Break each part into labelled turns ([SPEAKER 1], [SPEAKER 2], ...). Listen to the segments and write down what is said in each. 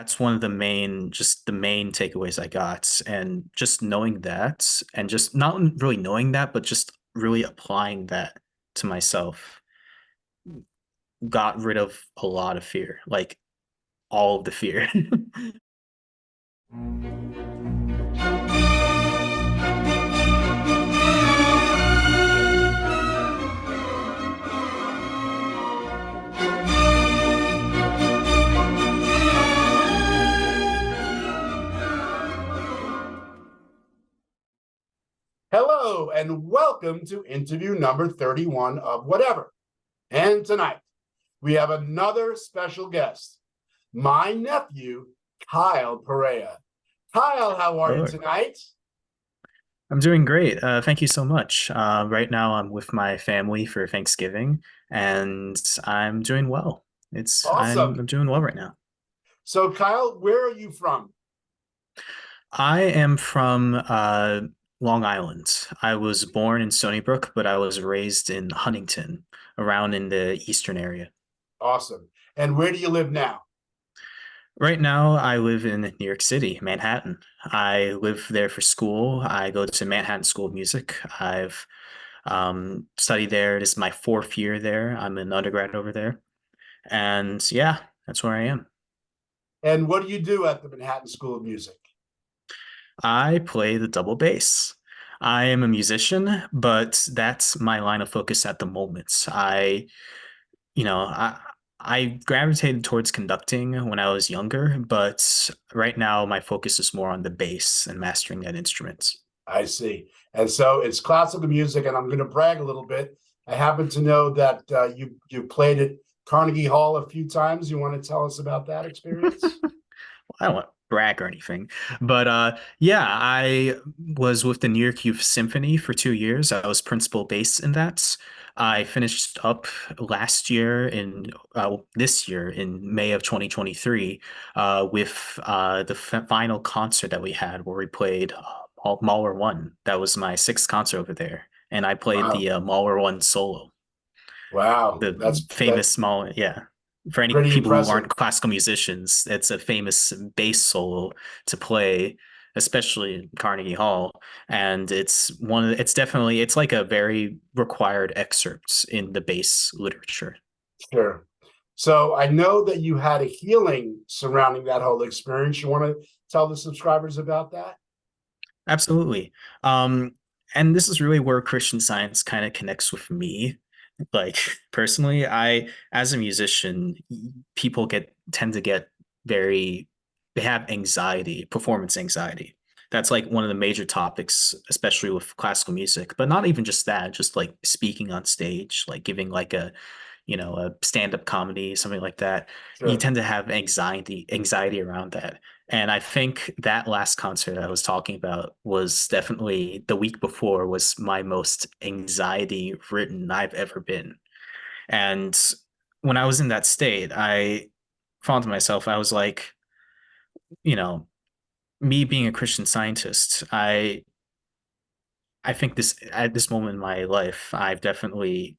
[SPEAKER 1] that's one of the main takeaways I got. And just knowing that, and just not really knowing that, but just really applying that to myself got rid of a lot of fear, like all of the fear.
[SPEAKER 2] Hello, and welcome to interview number 31 of Whatever. And tonight, we have another special guest, my nephew, Kyle Perea. Kyle, how are you
[SPEAKER 1] Sure.
[SPEAKER 2] tonight?
[SPEAKER 1] I'm doing great. Thank you so much. Right now, I'm with my family for Thanksgiving, and I'm doing well.
[SPEAKER 2] Awesome.
[SPEAKER 1] I'm doing well right now.
[SPEAKER 2] So, Kyle, where are you from?
[SPEAKER 1] I am from Long Island. I was born in Stony Brook, but I was raised in Huntington, around in the eastern area.
[SPEAKER 2] Awesome. And where do you live now?
[SPEAKER 1] Right now, I live in New York City, Manhattan. I live there for school. I go to Manhattan School of Music. I've studied there. This is my fourth year there. I'm an undergrad over there. And yeah, that's where I am.
[SPEAKER 2] And what do you do at the Manhattan School of Music?
[SPEAKER 1] I play the double bass. I am a musician, but that's my line of focus at the moment. You know, I gravitated towards conducting when I was younger, but right now my focus is more on the bass and mastering that instrument.
[SPEAKER 2] I see. And so it's classical music, and I'm going to brag a little bit. I happen to know that you played at Carnegie Hall a few times. You want to tell us about that experience?
[SPEAKER 1] I don't want to brag or anything, but yeah, I was with the New York Youth Symphony for 2 years. I was principal bass in that. I finished up last year in this year in May of 2023 with the final concert that we had where we played Mahler One. That was my sixth concert over there, and I played
[SPEAKER 2] Wow.
[SPEAKER 1] the Mahler One solo,
[SPEAKER 2] Wow.
[SPEAKER 1] the
[SPEAKER 2] That's
[SPEAKER 1] famous Mahler. Yeah, for any
[SPEAKER 2] pretty
[SPEAKER 1] people who
[SPEAKER 2] impressive.
[SPEAKER 1] aren't classical musicians, it's a famous bass solo to play, especially in Carnegie Hall. And it's definitely, it's like a very required excerpt in the bass literature.
[SPEAKER 2] Sure. So I know that you had a healing surrounding that whole experience. You want to tell the subscribers about that?
[SPEAKER 1] Absolutely. Um, and this is really where Christian Science kind of connects with me. Like personally, as a musician, people get tend to get very, they have anxiety, performance anxiety. That's like one of the major topics, especially with classical music, but not even just that, just like speaking on stage, like giving like a stand-up comedy, something like that. You
[SPEAKER 2] Sure.
[SPEAKER 1] tend to have anxiety around that. And I think that last concert I was talking about was definitely the week before was my most anxiety ridden I've ever been. And when I was in that state, I thought to myself, I was like, you know, me being a Christian Scientist, I think this at this moment in my life, I've definitely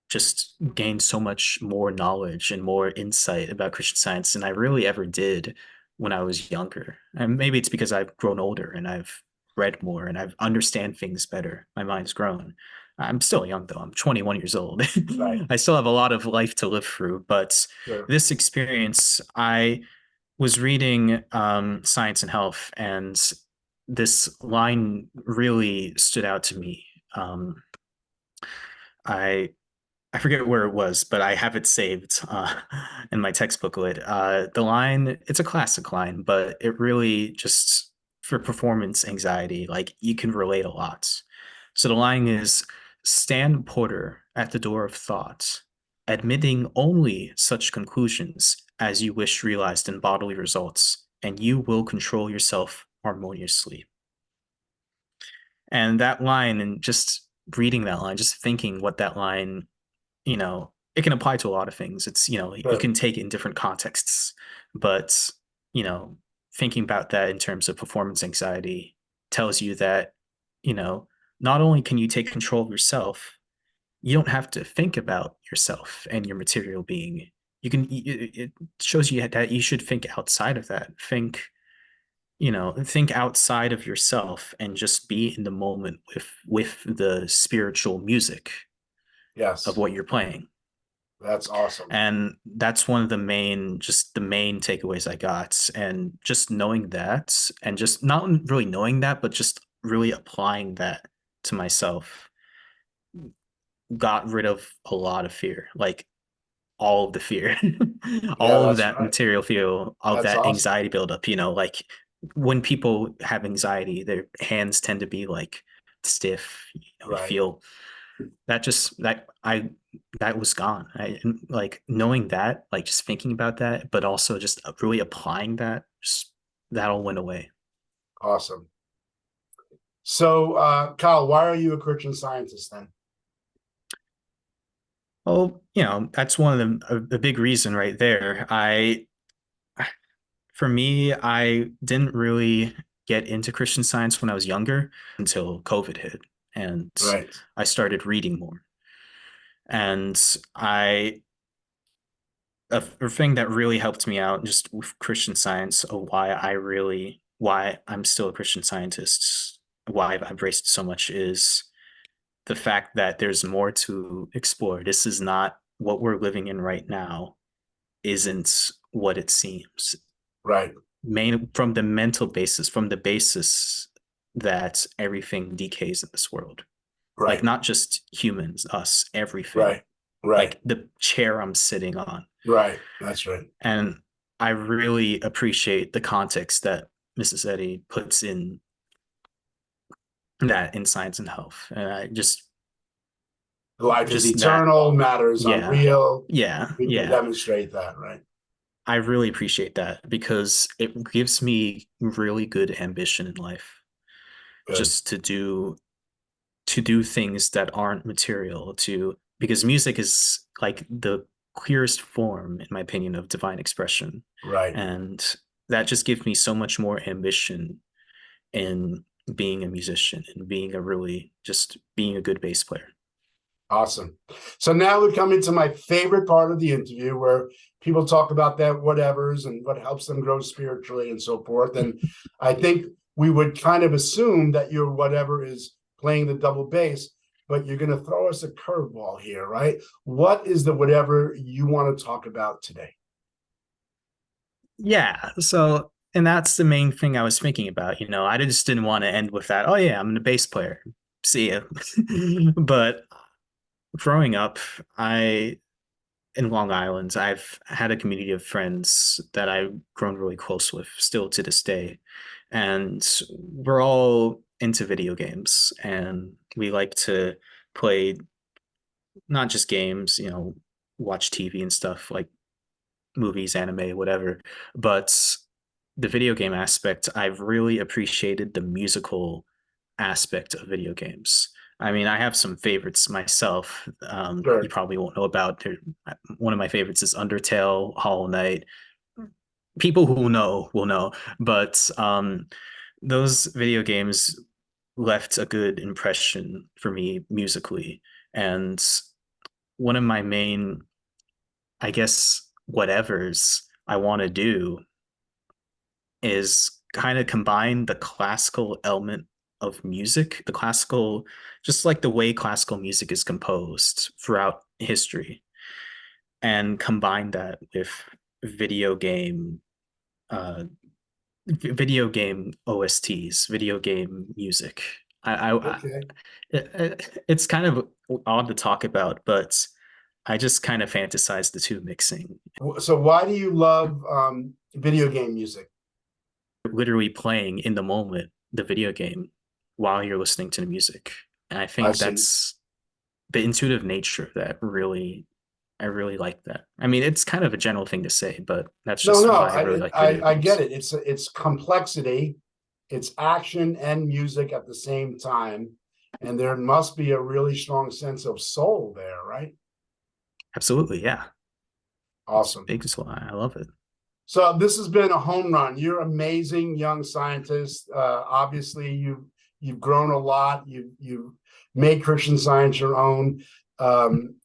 [SPEAKER 1] just gained so much more knowledge and more insight about Christian Science than I really ever did when I was younger. And maybe it's because I've grown older and I've read more and I've understand things better. My mind's grown. I'm still young though. I'm 21 years old.
[SPEAKER 2] Right.
[SPEAKER 1] I still have a lot of life to live through, but
[SPEAKER 2] Sure.
[SPEAKER 1] this experience, I was reading Science and Health, and this line really stood out to me. Um, I I forget where it was, but I have it saved in my text booklet. The line, it's a classic line, but it really just for performance anxiety, like you can relate a lot. So the line is stand porter at the door of thought, admitting only such conclusions as you wish realized in bodily results, and you will control yourself harmoniously. And that line, and just reading that line, just thinking what that line, it can apply to a lot of things. You
[SPEAKER 2] Sure.
[SPEAKER 1] can take it in different contexts, but, you know, thinking about that in terms of performance anxiety tells you that, you know, not only can you take control of yourself, you don't have to think about yourself and your material being. it shows you that you should think outside of that. Think outside of yourself and just be in the moment with the spiritual music of
[SPEAKER 2] Yes,
[SPEAKER 1] what you're playing.
[SPEAKER 2] that's awesome.
[SPEAKER 1] And that's one of the main takeaways I got. And just knowing that, and just not really knowing that, but just really applying that to myself, got rid of a lot of fear, like all of the fear,
[SPEAKER 2] Yeah,
[SPEAKER 1] all of
[SPEAKER 2] that's
[SPEAKER 1] that
[SPEAKER 2] right.
[SPEAKER 1] material fear, of
[SPEAKER 2] That's
[SPEAKER 1] that
[SPEAKER 2] awesome.
[SPEAKER 1] anxiety buildup. Like when people have anxiety, their hands tend to be like stiff. You
[SPEAKER 2] Right.
[SPEAKER 1] feel that just that I that was gone. Like knowing that, like just thinking about that, but also just really applying that, just that all went away.
[SPEAKER 2] Awesome. So, Kyle, why are you a Christian Scientist then?
[SPEAKER 1] Oh, that's one of the big reason right there. For me, I didn't really get into Christian Science when I was younger until COVID hit, and
[SPEAKER 2] Right.
[SPEAKER 1] I started reading more. And I a thing that really helped me out just with Christian Science, why I'm still a Christian Scientist, why I've embraced it so much, is the fact that there's more to explore. This is not what we're living in right now, isn't what it seems.
[SPEAKER 2] Right.
[SPEAKER 1] From the mental basis, from the basis that everything decays in this world. Like
[SPEAKER 2] Right.
[SPEAKER 1] not just humans, us, everything.
[SPEAKER 2] Right. Right.
[SPEAKER 1] Like the chair I'm sitting on.
[SPEAKER 2] Right. That's right.
[SPEAKER 1] And I really appreciate the context that Mrs. Eddy puts in that in science and health. And I
[SPEAKER 2] Life is
[SPEAKER 1] just that,
[SPEAKER 2] eternal, matter is
[SPEAKER 1] yeah,
[SPEAKER 2] unreal.
[SPEAKER 1] yeah,
[SPEAKER 2] We can
[SPEAKER 1] yeah.
[SPEAKER 2] demonstrate that, right?
[SPEAKER 1] I really appreciate that because it gives me really good ambition in life,
[SPEAKER 2] Good.
[SPEAKER 1] just to do things that aren't material, to because music is like the clearest form, in my opinion, of divine expression.
[SPEAKER 2] Right.
[SPEAKER 1] And that just gives me so much more ambition in being a musician and being a good bass player.
[SPEAKER 2] Awesome. So now we're coming to my favorite part of the interview where people talk about their whatevers and what helps them grow spiritually and so forth. And I think we would kind of assume that your whatever is playing the double bass, but you're going to throw us a curveball here, right? What is the whatever you want to talk about today?
[SPEAKER 1] Yeah. So, and that's the main thing I was thinking about. I just didn't want to end with that. Oh, yeah, I'm a bass player. See ya. But growing up, in Long Island, I've had a community of friends that I've grown really close with still to this day. And we're all into video games and we like to play not just games, watch TV and stuff like movies, anime, whatever. But the video game aspect, I've really appreciated the musical aspect of video games. I mean, I have some favorites myself. You
[SPEAKER 2] Sure.
[SPEAKER 1] probably won't know about. One of my favorites is Undertale, Hollow Knight. People who know will know, but those video games left a good impression for me musically. And one of my main, I guess, whatevers I want to do is kind of combine the classical element of music, just like the way classical music is composed throughout history, and combine that with video game, uh, video game OSTs, video game music.
[SPEAKER 2] Okay.
[SPEAKER 1] It's kind of odd to talk about, but I just kind of fantasize the two mixing,
[SPEAKER 2] So why do you love video game music?
[SPEAKER 1] literally playing in the moment the video game while you're listening to the music. And I
[SPEAKER 2] I
[SPEAKER 1] think
[SPEAKER 2] see.
[SPEAKER 1] that's the intuitive nature that I really like that. I mean, it's kind of a general thing to say, but that's
[SPEAKER 2] No,
[SPEAKER 1] just
[SPEAKER 2] no,
[SPEAKER 1] why I really like video
[SPEAKER 2] I get
[SPEAKER 1] games.
[SPEAKER 2] it. It's complexity, it's action and music at the same time, and there must be a really strong sense of soul there, right?
[SPEAKER 1] Absolutely, yeah. It's
[SPEAKER 2] Awesome.
[SPEAKER 1] big, so I love it.
[SPEAKER 2] So this has been a home run. You're amazing, young scientist. Obviously, you've grown a lot. You've made Christian Science your own.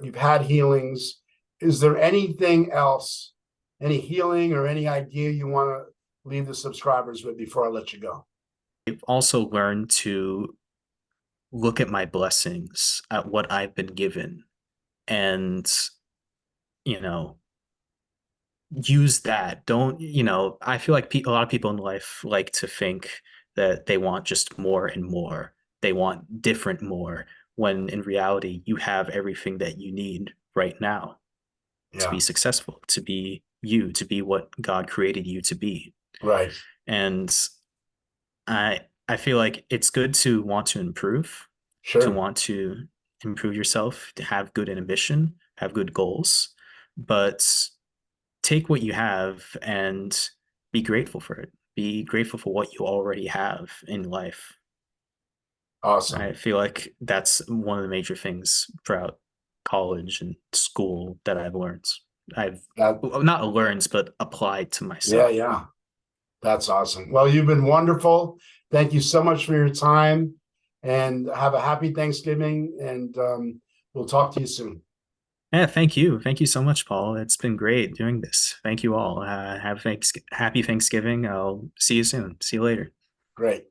[SPEAKER 2] You've had healings, is there anything else, any healing or any idea you want to leave the subscribers with before I let you go?
[SPEAKER 1] I've also learned to look at my blessings, at what I've been given, and, you know, use that. Don't, I feel like a lot of people in life like to think that they want just more and more. They want different more, when in reality, you have everything that you need right now to
[SPEAKER 2] Yeah,
[SPEAKER 1] be successful, to be you, to be what God created you to be.
[SPEAKER 2] right.
[SPEAKER 1] And I feel like it's good to want to improve, to
[SPEAKER 2] Sure.
[SPEAKER 1] want to improve yourself, to have good ambition, have good goals, but take what you have and be grateful for it. Be grateful for what you already have in life. I
[SPEAKER 2] Awesome.
[SPEAKER 1] feel like that's one of the major things throughout college and school that I've learned. I've
[SPEAKER 2] That,
[SPEAKER 1] well, not learned, but applied to
[SPEAKER 2] yeah,
[SPEAKER 1] myself.
[SPEAKER 2] yeah. That's awesome. Well, you've been wonderful. Thank you so much for your time and have a happy Thanksgiving. And we'll talk to you soon.
[SPEAKER 1] Yeah, thank you. Thank you so much, Paul. It's been great doing this. Thank you all. Happy Thanksgiving. I'll see you soon. See you later.
[SPEAKER 2] Great.